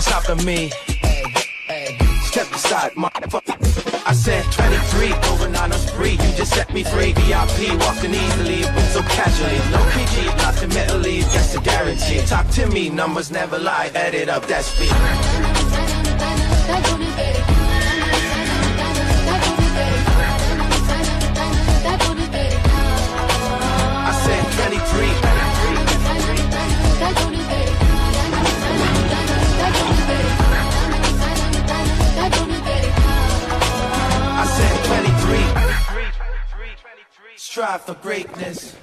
stopping me. Step aside, motherfucker. I said 23, going on a spree. You just set me free. VIP, walking easily, so casually. No PG, nothing mentally, that's a guarantee. Talk to me, numbers never lie. Add it up, that's me. I said 23. I said 23. Strive for greatness.